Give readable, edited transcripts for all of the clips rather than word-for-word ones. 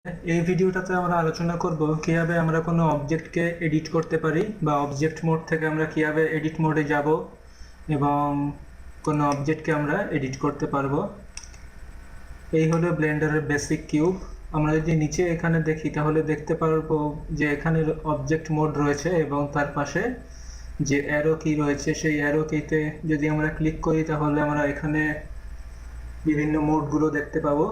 এই ভিডিওটাতে আমরা আলোচনা করব কিভাবে আমরা কোনো অবজেক্টকে এডিট করতে পারি বা অবজেক্ট মোড থেকে আমরা কিভাবে এডিট মোডে যাব এবং কোনো অবজেক্টকে আমরা এডিট করতে পারবো। এই হলো ব্লেন্ডারের বেসিক কিউব। আমরা যদি নিচে এখানে দেখি তাহলে দেখতে পারবো যে এখানে অবজেক্ট মোড রয়েছে এবং তার পাশে যে অ্যারো কি রয়েছে সেই অ্যারো কিতে যদি আমরা ক্লিক করি তাহলে আমরা এখানে বিভিন্ন মোডগুলো দেখতে পাবো।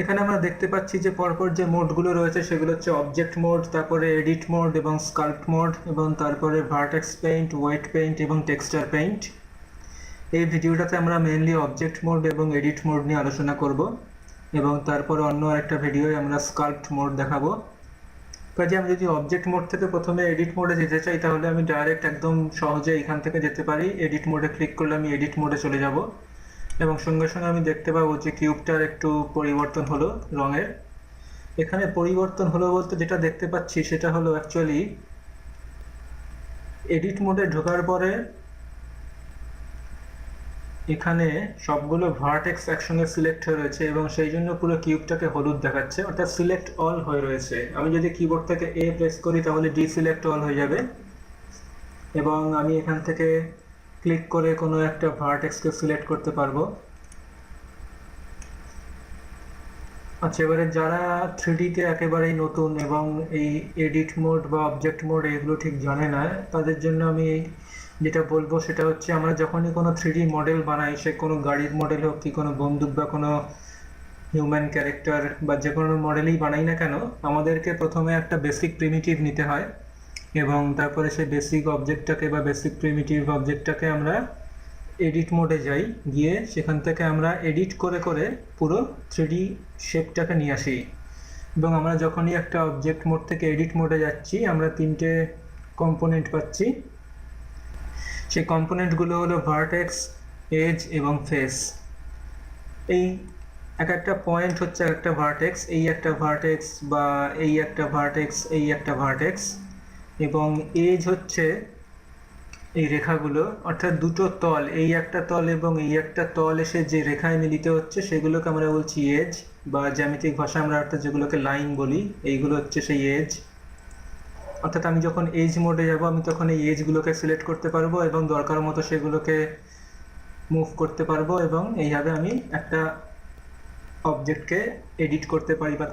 এখানে আমরা দেখতে পাচ্ছি যে পরপর যে মোডগুলো রয়েছে সেগুলো হচ্ছে অবজেক্ট মোড, তারপরে এডিট মোড এবং স্কাল্প মোড, এবং তারপরে ভার্টেক্স পেইন্ট, ওয়েট পেইন্ট এবং টেক্সচার পেইন্ট। এই ভিডিওটাতে আমরা মেইনলি অবজেক্ট মোড এবং এডিট মোড নিয়ে আলোচনা করব এবং তারপর অন্য আরেকটা ভিডিওয় আমরা স্কাল্প মোড দেখাবো। কাজে আমি যদি অবজেক্ট মোড থেকে প্রথমে এডিট মোডে যেতে চাই তাহলে আমি ডাইরেক্ট একদম সহজে এখান থেকে যেতে পারি। এডিট মোডে ক্লিক করলে আমি এডিট মোডে চলে যাব এবং সঙ্গে সঙ্গে আমি দেখতে পাবো যে কিউবটার একটু পরিবর্তন হলো রঙের। এখানে পরিবর্তন হলো বলতে যেটা দেখতে পাচ্ছি সেটা হলো অ্যাকচুয়ালি এডিট মোডে ঢোকার পরে এখানে সবগুলো ভার্টেক্স একসঙ্গে সিলেক্ট হয়ে রয়েছে এবং সেই জন্য পুরো কিউবটাকে হলুদ দেখাচ্ছে, অর্থাৎ সিলেক্ট অল হয়ে রয়েছে। আমি যদি কিবোর্ড থেকে এ প্রেস করি তাহলে ডিসিলেক্ট অল হয়ে যাবে এবং আমি এখান থেকে ক্লিক করে কোনো একটা ভার্টেক্সকে সিলেক্ট করতে পারবো। আচ্ছা, এবারে যারা 3D-তে একেবারেই নতুন এবং এই এডিট মোড বা অবজেক্ট মোড এগুলো ঠিক জানে না, তাদের জন্য আমি যেটা বলবো সেটা হচ্ছে আমরা যখনই কোনো 3D মডেল বানাই, সে কোনো গাড়ির মডেল হোক কি কোনো বন্দুক বা কোনো হিউম্যান ক্যারেক্টার বা যে কোনো মডেলই বানাই না কেন, আমাদেরকে প্রথমে একটা বেসিক প্রিমিটিভ নিতে হয় এবং তারপরে সেই বেসিক অবজেক্টটাকে বা বেসিক প্রিমিটিভ অবজেক্টটাকে আমরা এডিট মোডে যাই, গিয়ে সেখান থেকে আমরা এডিট করে করে পুরো 3D শেপটাকে নিয়ে আসি। এবং আমরা যখনই একটা অবজেক্ট মোড থেকে এডিট মোডে যাচ্ছি আমরা তিনটে কম্পোনেন্ট পাচ্ছি। সেই কম্পোনেন্টগুলো হলো ভার্টেক্স, এজ এবং ফেস। এই এক একটা পয়েন্ট হচ্ছে একটা ভার্টেক্স, এই একটা ভার্টেক্স বা এই একটা ভার্টেক্স, এই একটা ভার্টেক্স, এবং এজ হচ্ছে এই রেখাগুলো, অর্থাৎ দুটো তল, এই একটা তল এবং এই একটা তল এসে যে রেখায় মিলিত হচ্ছে সেগুলোকে আমরা বলছি এজ, বা জ্যামিতিক ভাষা আমরা অর্থাৎ যেগুলোকে লাইন বলি, এইগুলো হচ্ছে সেই এজ। অর্থাৎ আমি যখন এজ মোডে যাব আমি তখন এই এজগুলোকে সিলেক্ট করতে পারবো এবং দরকার মতো সেগুলোকে মুভ করতে পারবো এবং এইভাবে আমি একটা অবজেক্টকে এডিট করতে পারি বা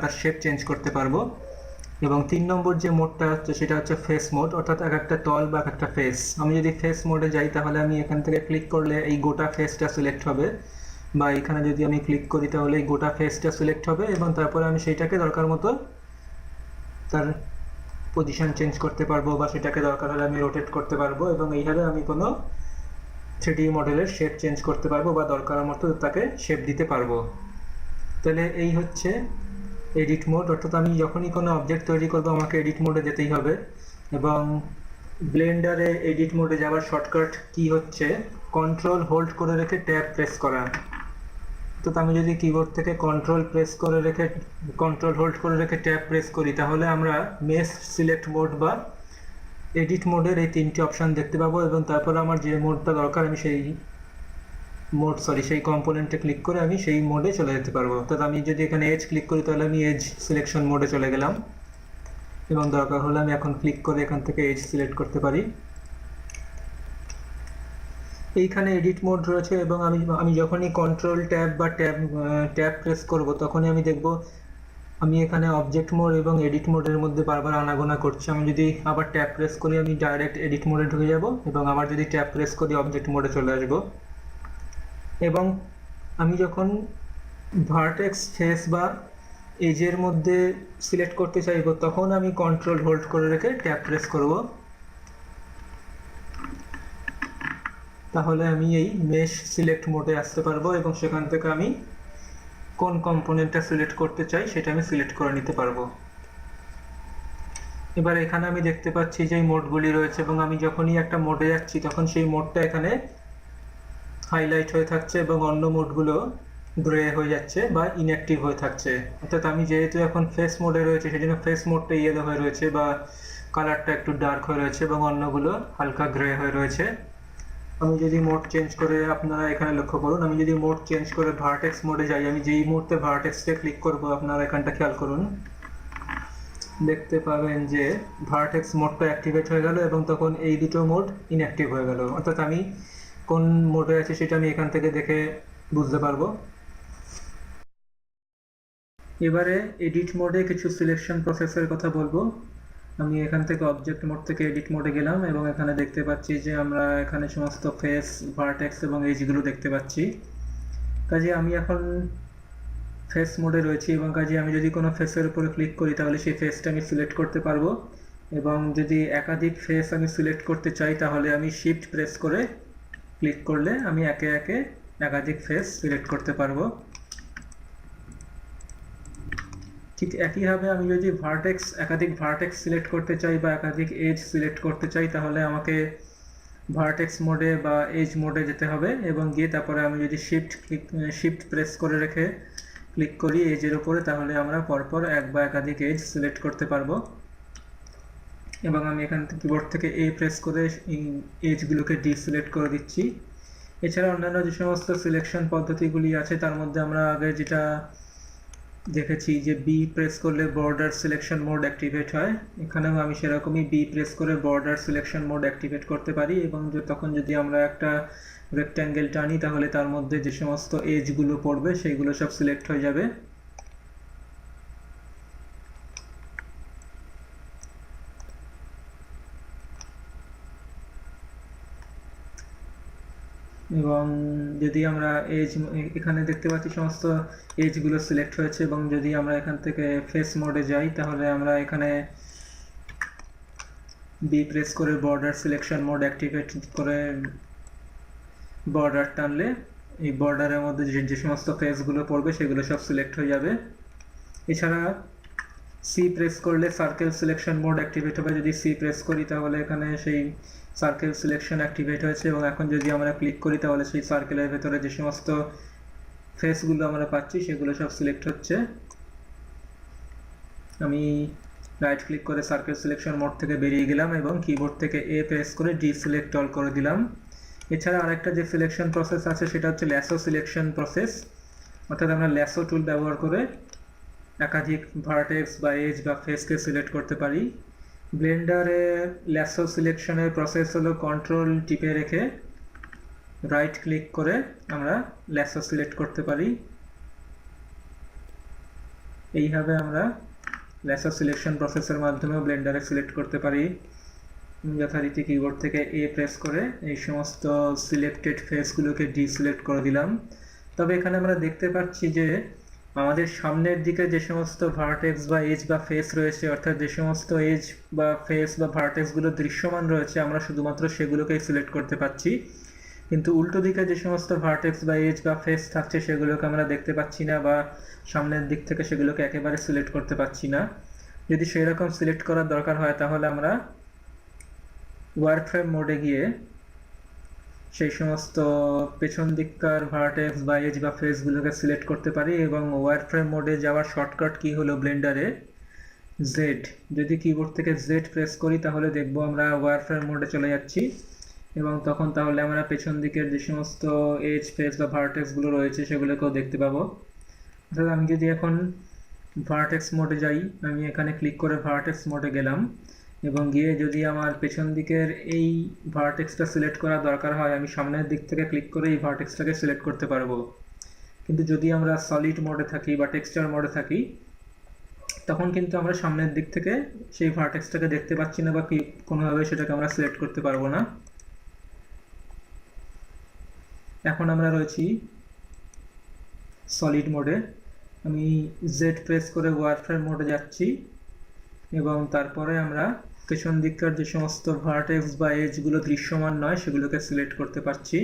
তার শেপ চেঞ্জ করতে পারবো। এবং 3 নম্বর যে মোডটা হচ্ছে সেটা হচ্ছে ফেস মোড, অর্থাৎ এক একটা তল বা এক একটা ফেস। আমি যদি ফেস মোডে যাই তাহলে আমি এখান থেকে ক্লিক করলে এই গোটা ফেসটা সিলেক্ট হবে, বা এখানে যদি আমি ক্লিক করি তাহলে এই গোটা ফেসটা সিলেক্ট হবে এবং তারপরে আমি সেইটাকে দরকার মতো তার পজিশন চেঞ্জ করতে পারবো বা সেটাকে দরকার হলে আমি রোটেট করতে পারবো এবং এইভাবে আমি কোনো 3D মডেলের শেপ চেঞ্জ করতে পারবো বা দরকার মতো তাকে শেপ দিতে পারবো। তাহলে এই হচ্ছে এডিট মোড, অর্থাৎ আমি যখনই কোনো অবজেক্ট তৈরি করবো আমাকে এডিট মোডে যেতেই হবে। এবং ব্লেন্ডারে এডিট মোডে যাওয়ার শর্টকাট কি হচ্ছে কন্ট্রোল হোল্ড করে রেখে ট্যাব প্রেস করা। তো আমি যদি কিবোর্ড থেকে কন্ট্রোল হোল্ড করে রেখে ট্যাব প্রেস করি তাহলে আমরা মেশ সিলেক্ট মোড বা এডিট মোডের এই তিনটি অপশান দেখতে পাবো এবং তারপর আমার যে মোডটা দরকার আমি সেই কম্পোনেন্টে ক্লিক করে আমি সেই মোডে চলে যেতে পারবো। অর্থাৎ আমি যদি এখানে এজ ক্লিক করি তাহলে আমি এজ সিলেকশন মোডে চলে গেলাম এবং দরকার হলে আমি এখন ক্লিক করে এখান থেকে এজ সিলেক্ট করতে পারি। এইখানে এডিট মোড রয়েছে এবং আমি যখনই কন্ট্রোল ট্যাব বা ট্যাব প্রেস করব তখনই আমি দেখব আমি এখানে অবজেক্ট মোড এবং এডিট মোডের মধ্যে বারবার আনাগোনা করছি। আমি যদি আবার ট্যাব প্রেস করি আমি ডাইরেক্ট এডিট মোডে ঢুকে যাব এবং আবার যদি ট্যাব প্রেস করি অবজেক্ট মোডে চলে আসবো। এবং আমি যখন ভার্টেক্স, ফেস বা এজের মধ্যে সিলেক্ট করতে চাইবো তখন আমি কন্ট্রোল হোল্ড করে রেখে ট্যাব প্রেস করব, তাহলে আমি এই মেশ সিলেক্ট মোডে আসতে পারবো এবং সেখান থেকে আমি কোন কম্পোনেন্টটা সিলেক্ট করতে চাই সেটা আমি সিলেক্ট করে নিতে পারবো। এবার এখানে আমি দেখতে পাচ্ছি যে এই মোডগুলি রয়েছে এবং আমি যখনই একটা মোডে যাচ্ছি তখন সেই মোডটা এখানে হাইলাইট হয়ে থাকছে এবং অন্য মোডগুলো গ্রে হয়ে যাচ্ছে বা ইনঅ্যাক্টিভ হয়ে থাকছে। অর্থাৎ আমি যেহেতু এখন ফেস মোডে রয়েছে সেজন্য ফেস মোডটা ইয়েলো হয়ে রয়েছে বা কালারটা একটু ডার্ক হয়ে রয়েছে এবং অন্যগুলো হালকা গ্রে হয়ে রয়েছে। আমি যদি মোড চেঞ্জ করে, আপনারা এখানে লক্ষ্য করুন, আমি যদি মোড চেঞ্জ করে ভার্টেক্স মোডে যাই, আমি যেই মুহূর্তে ভার্টেক্সে ক্লিক করব, আপনারা এখানটা খেয়াল করুন, দেখতে পাবেন যে ভার্টেক্স মোডটা অ্যাক্টিভেট হয়ে গেল এবং তখন এই দুটো মোড ইনঅ্যাক্টিভ হয়ে গেল। অর্থাৎ আমি কোন মোডে আছি সেটা আমি এখান থেকে দেখে বুঝতে পারবো। এবারে এডিট মোডে কিছু সিলেকশন প্রসেসের কথা বলবো। আমি এখান থেকে অবজেক্ট মোড থেকে এডিট মোডে গেলাম এবং এখানে দেখতে পাচ্ছি যে আমরা এখানে সমস্ত ফেস, ভার্টেক্স এবং এজগুলো দেখতে পাচ্ছি। কাজে আমি এখন ফেস মোডে রয়েছি এবং কাজে আমি যদি কোনো ফেসের উপরে ক্লিক করি তাহলে সেই ফেসটা আমি সিলেক্ট করতে পারবো, এবং যদি একাধিক ফেস আমি সিলেক্ট করতে চাই তাহলে আমি শিফট প্রেস করে ক্লিক করলে আমি একে একে একাধিক ফেস সিলেক্ট করতে পারবো। ঠিক একইভাবে আমি যদি একাধিক ভার্টেক্স সিলেক্ট করতে চাই বা একাধিক এজ সিলেক্ট করতে চাই তাহলে আমাকে ভার্টেক্স মোডে বা এজ মোডে যেতে হবে এবং গিয়ে তারপরে আমি যদি শিফট প্রেস করে রেখে ক্লিক করি এজের উপরে তাহলে আমরা পরপর এক বা একাধিক এজ সিলেক্ট করতে পারবো। এবং আমি এখান থেকে কিবোর্ড থেকে এ প্রেস করে এজগুলোকে ডিসিলেক্ট করে দিচ্ছি। এছাড়া অন্যান্য যে সমস্ত সিলেকশন পদ্ধতিগুলি আছে তার মধ্যে আমরা আগে যেটা দেখেছি যে বি প্রেস করলে বর্ডার সিলেকশন মোড অ্যাক্টিভেট হয়, এখানেও আমি সেরকমই বি প্রেস করে বর্ডার সিলেকশন মোড অ্যাক্টিভেট করতে পারি এবং তখন যদি আমরা একটা রেক্ট্যাঙ্গেল টানি তাহলে তার মধ্যে যে সমস্ত এজগুলো পড়বে সেইগুলো সব সিলেক্ট হয়ে যাবে। এবং যদি আমরা এখানে দেখতে পাচ্ছি সমস্ত এজগুলো সিলেক্ট হয়েছে এবং যদি আমরা এখান থেকে ফেস মোডে যাই তাহলে আমরা এখানে বি প্রেস করে বর্ডার সিলেকশন মোড অ্যাক্টিভেট করে বর্ডার টানলে এই বর্ডারের মধ্যে যে সমস্ত ফেসগুলো পড়বে সেগুলো সব সিলেক্ট হয়ে যাবে। এছাড়া সি প্রেস করলে সার্কেল সিলেকশন মোড অ্যাক্টিভেট হবে, যদি সি প্রেস করি তাহলে এখানে সেই সার্কেল সিলেকশন অ্যাক্টিভেট হয়েছে এবং এখন যদি আমরা ক্লিক করি তাহলে সেই সার্কেলের ভেতরে যে সমস্ত ফেসগুলো আমরা পাচ্ছি সেগুলো সব সিলেক্ট হচ্ছে। আমি রাইট ক্লিক করে সার্কেল সিলেকশন মোড থেকে বেরিয়ে গেলাম এবং কিবোর্ড থেকে এ প্রেস করে ডিসিলেক্ট অল করে দিলাম। এছাড়া আরেকটা যে সিলেকশন প্রসেস আছে সেটা হচ্ছে ল্যাসো সিলেকশন প্রসেস, অর্থাৎ আমরা ল্যাসো টুল ব্যবহার করে একাধিক ভার্টেক্স বা এজ বা ফেসকে সিলেক্ট করতে পারি। ব্লেন্ডারে ল্যাসো সিলেকশনের প্রসেস হলো কন্ট্রোল টিপে রেখে রাইট ক্লিক করে আমরা ল্যাসো সিলেক্ট করতে পারি। এইভাবে আমরা ল্যাসো সিলেকশন প্রসেসের মাধ্যমেও ব্লেন্ডারে সিলেক্ট করতে পারি। যথারীতি কিবোর্ড থেকে এ প্রেস করে এই সমস্ত সিলেক্টেড ফেসগুলোকে ডিসিলেক্ট করে দিলাম। তবে এখানে আমরা দেখতে পাচ্ছি যে আমাদের সামনের দিকে যে সমস্ত ভার্টেক্স বা এজ বা ফেস রয়েছে, অর্থাৎ যে সমস্ত এজ বা ফেস বা ভার্টেক্সগুলো দৃশ্যমান রয়েছে আমরা শুধুমাত্র সেগুলোকেই সিলেক্ট করতে পাচ্ছি, কিন্তু উল্টো দিকে যে সমস্ত ভার্টেক্স বা এজ বা ফেস থাকছে সেগুলোকে আমরা দেখতে পাচ্ছি না বা সামনের দিক থেকে সেগুলোকে একেবারে সিলেক্ট করতে পাচ্ছি না। যদি সেই রকম সিলেক্ট করার দরকার হয় তাহলে আমরা ওয়ারফ্রেম মোডে গিয়ে সেই সমস্ত পেছন দিককার ভার্টেক্স বা এজ বা ফেসগুলোকে সিলেক্ট করতে পারি এবং ওয়ারফ্রেম মোডে যাওয়ার শর্টকাট কি হলো ব্লেন্ডারে জেড। যদি কিবোর্ড থেকে জেড প্রেস করি তাহলে দেখবো আমরা ওয়ারফ্রেম মোডে চলে যাচ্ছি এবং তখন তাহলে আমরা পেছন দিকের যে সমস্ত এজ ফেস বা ভার্টেক্সগুলো রয়েছে সেগুলোকেও দেখতে পাবো। অর্থাৎ আমি যদি এখন ভার্টেক্স মোডে যাই, আমি এখানে ক্লিক করে ভার্টেক্স মোডে গেলাম এবং গিয়ে যদি আমার পেছন দিকের এই ভার্টেক্সটা সিলেক্ট করা দরকার হয় আমি সামনের দিক থেকে ক্লিক করে এই ভার্টেক্সটাকে সিলেক্ট করতে পারবো। কিন্তু যদি আমরা সলিড মোডে থাকি বা টেক্সচার মোডে থাকি তখন কিন্তু আমরা সামনের দিক থেকে সেই ভার্টেক্সটাকে দেখতে পাচ্ছি না বা কোনোভাবে সেটাকে আমরা সিলেক্ট করতে পারবো না। এখন আমরা রয়েছি সলিড মোডে, আমি জেড প্রেস করে ওয়ারফ্রেম মোডে যাচ্ছি এবং তারপরে আমরা পেছন দিককার যে সমস্ত ভার্টেক্স বা এজগুলো দৃশ্যমান নয় সেগুলোকে সিলেক্ট করতে পারছি।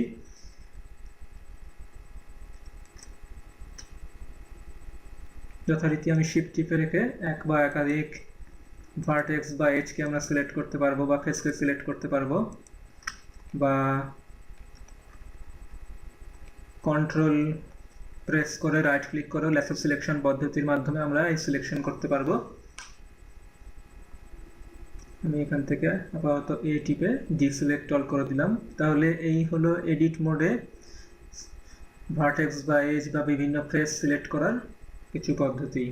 যথারীতি আমি শিফট টিপে রেখে এক বা একাধিক ভার্টেক্স বা এজকে আমরা সিলেক্ট করতে পারবো বা ফেসকে সিলেক্ট করতে পারবো, বা কন্ট্রোল প্রেস করে রাইট ক্লিক করে ল্যাসো সিলেকশন পদ্ধতির মাধ্যমে আমরা এই সিলেকশন করতে পারবো। আমি এখান থেকে আপাতত এ টিপে ডিসিলেক্ট অল করে দিলাম। তাহলে এই হলো এডিট মোডে ভার্টেক্স বা এজ বা বিভিন্ন ফেস সিলেক্ট করার কিছু পদ্ধতি।